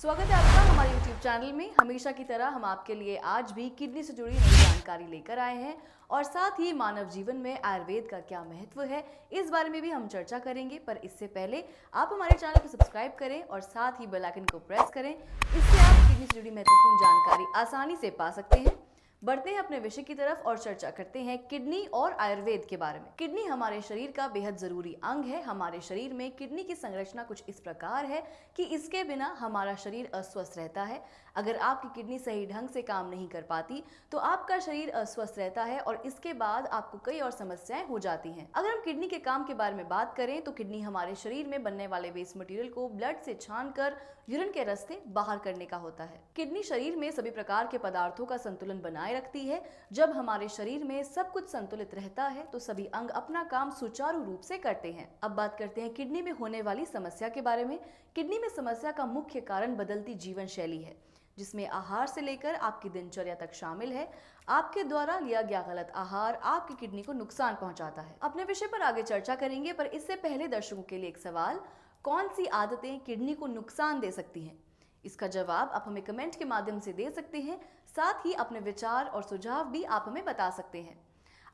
स्वागत है आपका हमारे YouTube चैनल में। हमेशा की तरह हम आपके लिए आज भी किडनी से जुड़ी नई जानकारी लेकर आए हैं और साथ ही मानव जीवन में आयुर्वेद का क्या महत्व है इस बारे में भी हम चर्चा करेंगे। पर इससे पहले आप हमारे चैनल को सब्सक्राइब करें और साथ ही बेल आइकन को प्रेस करें, इससे आप किडनी से जुड़ी महत्वपूर्ण जानकारी आसानी से पा सकते हैं। बढ़ते हैं अपने विषय की तरफ और चर्चा करते हैं किडनी और आयुर्वेद के बारे में। किडनी हमारे शरीर का बेहद जरूरी अंग है। हमारे शरीर में किडनी की संरचना कुछ इस प्रकार है कि इसके बिना हमारा शरीर अस्वस्थ रहता है। अगर आपकी किडनी सही ढंग से काम नहीं कर पाती तो आपका शरीर अस्वस्थ रहता है और इसके बाद आपको कई और समस्याएं हो जाती हैं। अगर हम किडनी के काम के बारे में बात करें तो किडनी हमारे शरीर में बनने वाले वेस्ट मटेरियल को ब्लड से छानकर यूरिन के रास्ते बाहर करने का होता है। किडनी शरीर में सभी प्रकार के पदार्थों का संतुलन बनाए रखती है। जब हमारे शरीर में सब कुछ संतुलित रहता है तो सभी अंग अपना काम सुचारू रूप से करते हैं। अब बात करते हैं किडनी में होने वाली समस्या के बारे में। किडनी में समस्या का मुख्य कारण बदलती जीवन शैली है, जिसमें आहार से लेकर आपकी दिनचर्या तक शामिल है। आपके द्वारा लिया गया गलत आहार आपकी किडनी को नुकसान पहुंचाता है। अपने विषय पर आगे चर्चा करेंगे, पर इससे पहले दर्शकों के लिए एक सवाल, कौन सी आदतें किडनी को नुकसान दे सकती हैं? इसका जवाब आप हमें कमेंट के माध्यम से दे सकते हैं। साथ ही अपने विचार और सुझाव भी आप हमें बता सकते हैं।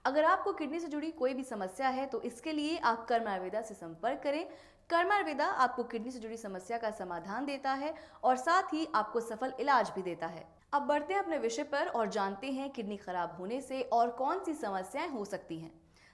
अगर आपको किडनी से जुड़ी कोई भी समस्या है तो इसके लिए आप कर्म आयुर्वेदा से संपर्क करें। कर्म आयुर्वेदा आपको किडनी से जुड़ी समस्या का समाधान देता है और साथ ही आपको सफल इलाज भी देता है। अब बढ़ते हैं अपने विषय पर और जानते हैं किडनी खराब होने से और कौन सी समस्याएं हो सकती हैं।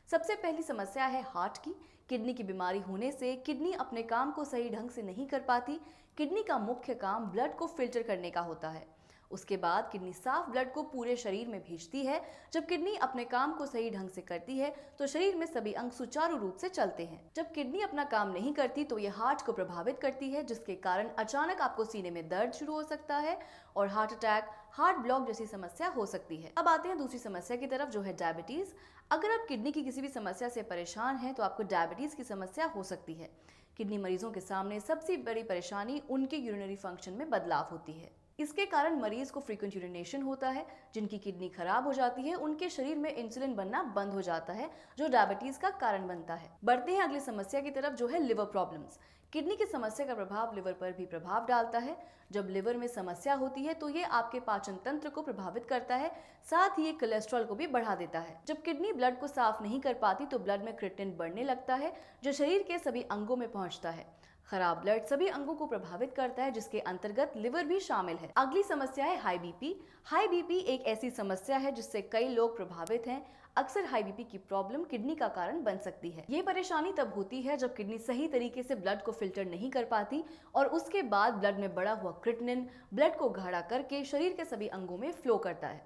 सबसे पहली समस्या है हार्ट की। किडनी की बीमारी होने से किडनी अपने काम को सही ढंग से नहीं कर पाती। किडनी का मुख्य काम ब्लड को फिल्टर करने का होता है। उसके बाद किडनी साफ ब्लड को पूरे शरीर में भेजती है। जब किडनी अपने काम को सही ढंग से करती है तो शरीर में सभी अंग सुचारू रूप से चलते हैं। जब किडनी अपना काम नहीं करती तो यह हार्ट को प्रभावित करती है, जिसके कारण अचानक आपको सीने में दर्द शुरू हो सकता है और हार्ट अटैक, हार्ट ब्लॉक जैसी समस्या हो सकती है। अब आते हैं दूसरी समस्या की तरफ, जो है डायबिटीज। अगर आप किडनी की किसी भी समस्या से परेशान हैं तो आपको डायबिटीज की समस्या हो सकती है। किडनी मरीजों के सामने सबसे बड़ी परेशानी उनके यूरिनरी फंक्शन में बदलाव होती है। इसके कारण मरीज को फ्रीक्वेंट यूरिनेशन होता है। जिनकी किडनी खराब हो जाती है उनके शरीर में इंसुलिन बनना बंद हो जाता है, जो डायबिटीज का कारण बनता है। बढ़ते हैं अगली समस्या की तरफ, जो है लिवर प्रॉब्लम्स। किडनी की समस्या का प्रभाव लिवर पर भी प्रभाव डालता है। जब लिवर में समस्या होती है तो ये आपके पाचन तंत्र को प्रभावित करता है, साथ ही ये कोलेस्ट्रॉल को भी बढ़ा देता है। जब किडनी ब्लड को साफ नहीं कर पाती तो ब्लड में क्रिएटिनिन बढ़ने लगता है, जो शरीर के सभी अंगों में पहुंचता है। खराब ब्लड सभी अंगों को प्रभावित करता है, जिसके अंतर्गत लिवर भी शामिल है। अगली समस्या है हाई बीपी। हाई बीपी एक ऐसी समस्या है जिससे कई लोग प्रभावित हैं। अक्सर हाई बीपी की प्रॉब्लम किडनी का कारण बन सकती है। ये परेशानी तब होती है जब किडनी सही तरीके से ब्लड को फिल्टर नहीं कर पाती और उसके बाद ब्लड में बढ़ा हुआ क्रिएटिनिन ब्लड को गाढ़ा करके शरीर के सभी अंगों में फ्लो करता है।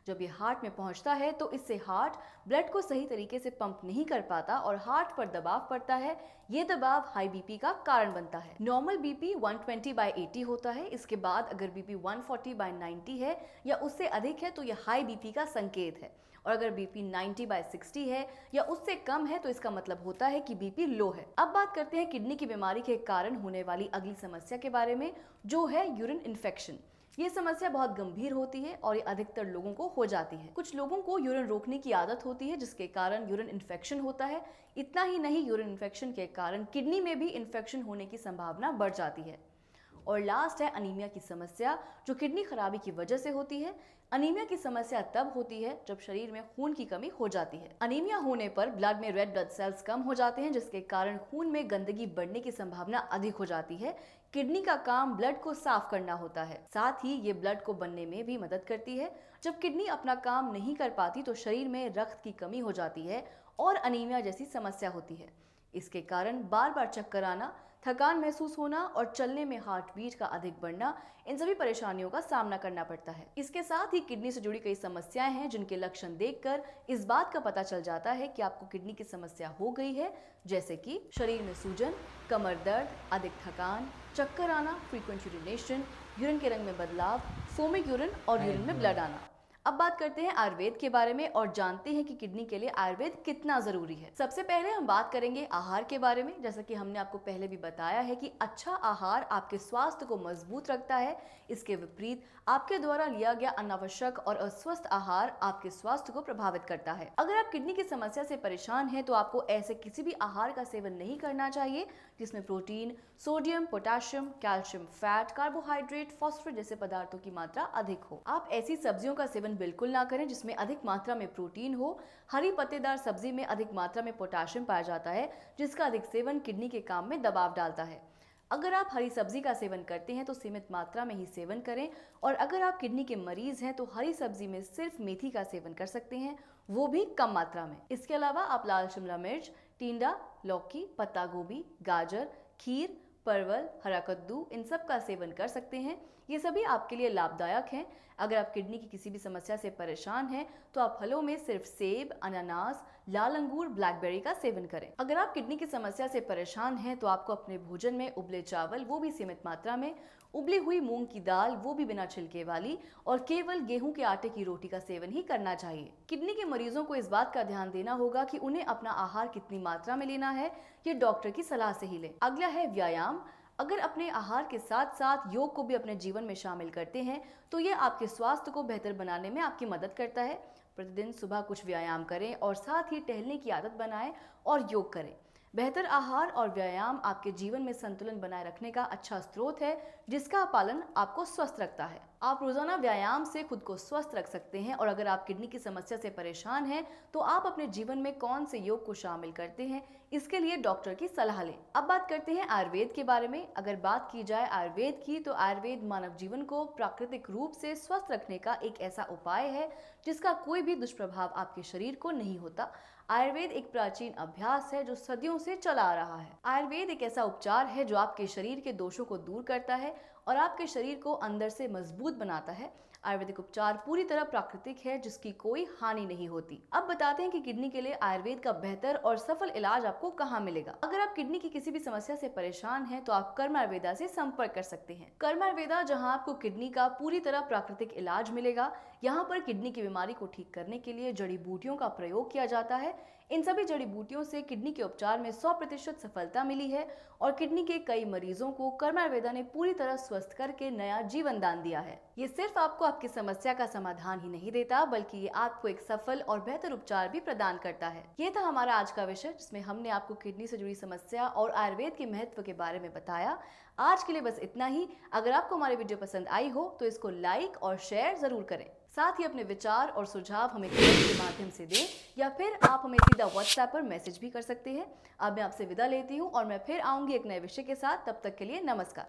जब ये हार्ट में पहुंचता है तो इससे हार्ट ब्लड को सही तरीके से पंप नहीं कर पाता और हार्ट पर दबाव पड़ता है। ये दबाव हाई बीपी का कारण बनता है। नॉर्मल बीपी 120/80 होता है। इसके बाद अगर बीपी 140/90 है या उससे अधिक है तो यह हाई बीपी का संकेत है, और अगर बीपी 90/60 है या उससे कम है तो इसका मतलब होता है कि बीपी लो है। अब बात करते हैं किडनी की बीमारी के कारण होने वाली अगली समस्या के बारे में, जो है यूरिन इन्फेक्शन। ये समस्या बहुत गंभीर होती है और ये अधिकतर लोगों को हो जाती है। कुछ लोगों को यूरिन रोकने की आदत होती है, जिसके कारण यूरिन इन्फेक्शन होता है। इतना ही नहीं, यूरिन इन्फेक्शन के कारण किडनी में भी इन्फेक्शन होने की संभावना बढ़ जाती है। और लास्ट है अनीमिया की समस्या, जो किडनी खराबी की वजह से होती है। अनीमिया की समस्या तब होती है जब शरीर में खून की कमी हो जाती है। अनीमिया होने पर ब्लड में रेड ब्लड सेल्स कम हो जाते हैं, जिसके कारण खून में गंदगी बढ़ने की संभावना अधिक हो जाती है। किडनी का काम ब्लड को साफ करना होता है, साथ ही ये ब्लड को बनने में भी मदद करती है। जब किडनी अपना काम नहीं कर पाती तो शरीर में रक्त की कमी हो जाती है और अनीमिया जैसी समस्या होती है। इसके कारण बार बार चक्कर आना, थकान महसूस होना और चलने में हार्ट बीट का अधिक बढ़ना, इन सभी परेशानियों का सामना करना पड़ता है। इसके साथ ही किडनी से जुड़ी कई समस्याएं हैं जिनके लक्षण देखकर इस बात का पता चल जाता है कि आपको किडनी की समस्या हो गई है, जैसे कि शरीर में सूजन, कमर दर्द, अधिक थकान, चक्कर आना, फ्रीक्वेंट यूरिनेशन, यूरिन के रंग में बदलाव, फोमिक यूरिन और यूरिन में ब्लड आना। अब बात करते हैं आयुर्वेद के बारे में और जानते हैं कि किडनी के लिए आयुर्वेद कितना जरूरी है। सबसे पहले हम बात करेंगे आहार के बारे में। जैसा कि हमने आपको पहले भी बताया है कि अच्छा आहार आपके स्वास्थ्य को मजबूत रखता है। इसके विपरीत आपके द्वारा लिया गया अनावश्यक और अस्वस्थ आहार आपके स्वास्थ्य को प्रभावित करता है। अगर आप किडनी की समस्या से परेशान हैं तो आपको ऐसे किसी भी आहार का सेवन नहीं करना चाहिए जिसमें protein, sodium, potassium, calcium, fat, carbohydrate, phosphorus जैसे पदार्थों की मात्रा अधिक हो। आप ऐसी सब्जियों का सेवन बिल्कुल ना करें जिसमें अधिक मात्रा में प्रोटीन हो। हरी पत्तेदार सब्जी में अधिक मात्रा में पोटेशियम पाया जाता है, जिसका अधिक सेवन किडनी के काम में दबाव डालता है। अगर आप हरी सब्जी का सेवन करते हैं तो सीमित मात्रा में ही सेवन करें, और अगर आप किडनी के मरीज हैं तो हरी सब्जी में सिर्फ मेथी का सेवन कर सकते हैं, वो भी कम मात्रा में। इसके अलावा आप लाल शिमला मिर्च, टिंडा, लौकी, पत्ता गोभी, गाजर, खीर, परवल, हरा कद्दू, इन सब का सेवन कर सकते हैं। ये सभी आपके लिए लाभदायक हैं। अगर आप किडनी की किसी भी समस्या से परेशान हैं तो आप फलों में सिर्फ सेब, अनानास, लाल अंगूर, ब्लैकबेरी का सेवन करें। अगर आप किडनी की समस्या से परेशान हैं तो आपको अपने भोजन में उबले चावल, वो भी सीमित मात्रा में, उबली हुई मूंग की दाल, वो भी बिना छिलके वाली, और केवल गेहूं के आटे की रोटी का सेवन ही करना चाहिए। किडनी के मरीजों को इस बात का ध्यान देना होगा कि उन्हें अपना आहार कितनी मात्रा में लेना है, ये डॉक्टर की सलाह से ही लें। अगला है व्यायाम। अगर अपने आहार के साथ साथ योग को भी अपने जीवन में शामिल करते हैं तो ये आपके स्वास्थ्य को बेहतर बनाने में आपकी मदद करता है। प्रतिदिन सुबह कुछ व्यायाम करें और साथ ही टहलने की आदत बनाएं और योग करें। बेहतर आहार और व्यायाम आपके जीवन में संतुलन बनाए रखने का अच्छा स्रोत है, जिसका पालन आपको स्वस्थ रखता है। आप रोजाना व्यायाम से खुद को स्वस्थ रख सकते हैं। और अगर आप किडनी की समस्या से परेशान हैं तो आप अपने जीवन में कौन से योग को शामिल करते हैं, इसके लिए डॉक्टर की सलाह लें। अब बात करते हैं आयुर्वेद के बारे में। अगर बात की जाए आयुर्वेद की तो आयुर्वेद मानव जीवन को प्राकृतिक रूप से स्वस्थ रखने का एक ऐसा उपाय है जिसका कोई भी दुष्प्रभाव आपके शरीर को नहीं होता। आयुर्वेद एक प्राचीन अभ्यास है जो सदियों से चला आ रहा है। आयुर्वेद एक ऐसा उपचार है जो आपके शरीर के दोषों को दूर करता है और आपके शरीर को अंदर से मजबूत बनाता है। आयुर्वेदिक उपचार पूरी तरह प्राकृतिक है, जिसकी कोई हानि नहीं होती। अब बताते हैं कि किडनी के लिए आयुर्वेद का बेहतर और सफल इलाज आपको कहाँ मिलेगा। अगर आप किडनी की किसी भी समस्या से परेशान हैं तो आप कर्म आयुर्वेदा से संपर्क कर सकते हैं। कर्म आयुर्वेदा, जहाँ आपको किडनी का पूरी तरह प्राकृतिक इलाज मिलेगा। यहाँ पर किडनी की बीमारी को ठीक करने के लिए जड़ी बूटियों का प्रयोग किया जाता है। इन सभी जड़ी बूटियों से किडनी के उपचार में 100% सफलता मिली है और किडनी के कई मरीजों को कर्म आयुर्वेदा ने पूरी तरह स्वस्थ करके नया जीवन दान दिया है। ये सिर्फ आपको आपकी समस्या का समाधान ही नहीं देता, बल्कि ये आपको एक सफल और बेहतर उपचार भी प्रदान करता है। ये था हमारा आज का विषय, जिसमें हमने आपको किडनी से जुड़ी समस्या और आयुर्वेद के महत्व के बारे में बताया। आज के लिए बस इतना ही। अगर आपको हमारी वीडियो पसंद आई हो तो इसको लाइक और शेयर जरूर करें। साथ ही अपने विचार और सुझाव हमें कमेंट के माध्यम से दें, या फिर आप हमें सीधा व्हाट्सएप पर मैसेज भी कर सकते हैं। अब मैं आपसे विदा लेती हूँ और मैं फिर आऊंगी एक नए विषय के साथ। तब तक के लिए नमस्कार।